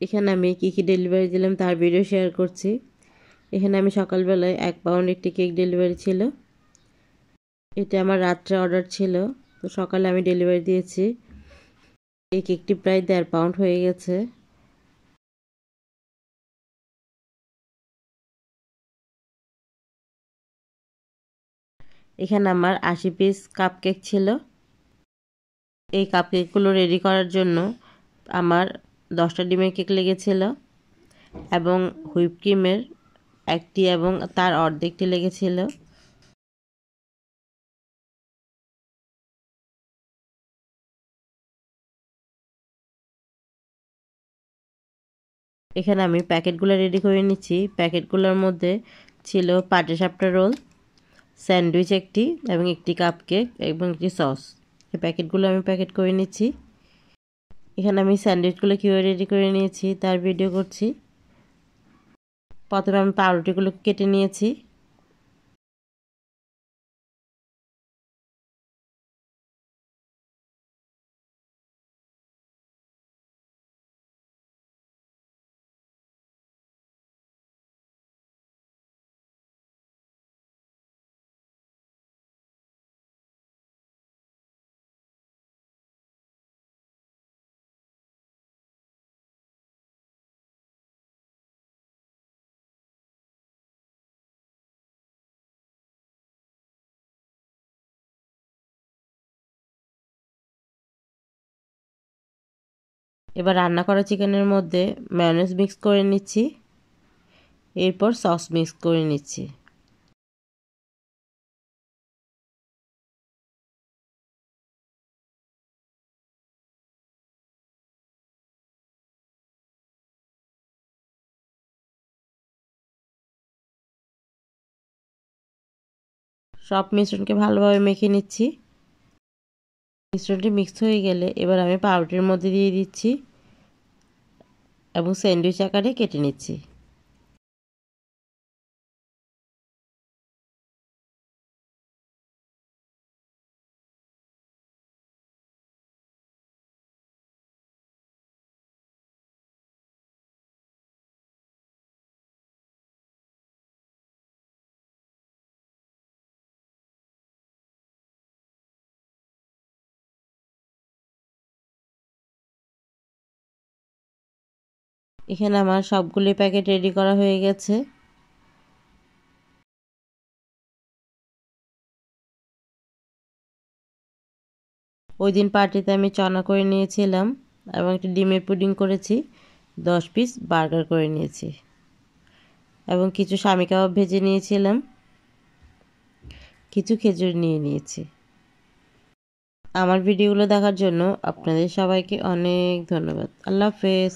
এখানে আমি কী কী ডেলিভারি দিলাম তার ভিডিও শেয়ার করছি। এখানে আমি সকালবেলায় 1 পাউন্ড একটি কেক ডেলিভারি ছিল। এটা আমার রাত্রে অর্ডার ছিল, তো সকালে আমি ডেলিভারি দিয়েছি। এই কেকটি প্রায় 1.5 পাউন্ড হয়ে গেছে। এখানে আমার 80 পিস কাপকেক ছিল। এই কাপকেকগুলো রেডি করার জন্য আমার 10টা ডিমের কেক লেগেছিল এবং হুইপ ক্রিমের একটি এবং তার অর্ধেকটি লেগেছিল। এখানে আমি প্যাকেটগুলো রেডি করে নিচ্ছি। প্যাকেটগুলোর মধ্যে ছিল পাটিসাপটা রোল, স্যান্ডউইচ একটি এবং একটি কাপকেক এবং একটি সস। এই প্যাকেটগুলো আমি প্যাকেট করে নিচ্ছি। এখানে আমি স্যান্ডউইচগুলো কীভাবে রেডি করে নিয়েছি তার ভিডিও করছি। প্রথমে আমি পাউরুটিগুলো কেটে নিয়েছি। এবার রান্না করা চিকেনের মধ্যে মায়োনেজ মিক্স করে নিচ্ছি, এরপর সস মিক্স করে নিচ্ছি। সব মিশ্রণকে ভালোভাবে মেখে নিচ্ছি। মিশ্রণটি মিক্স হয়ে গেলে এবার আমি পাউরুটির মধ্যে দিয়ে দিচ্ছি এবং স্যান্ডউইচ আকারে কেটে নিচ্ছি। এখানে আমার সবগুলি প্যাকেট রেডি করা হয়ে গেছে। ওই দিন পার্টিতে আমি চানা করে নিয়েছিলাম এবং একটি ডিমের পুডিং করেছি, 10 পিস বার্গার করে নিয়েছি এবং কিছু স্বামী কাবাব ভেজে নিয়েছিলাম, কিছু খেজুর নিয়ে নিয়েছি। আমার ভিডিওগুলো দেখার জন্য আপনাদের সবাইকে অনেক ধন্যবাদ। আল্লাহ হাফেজ।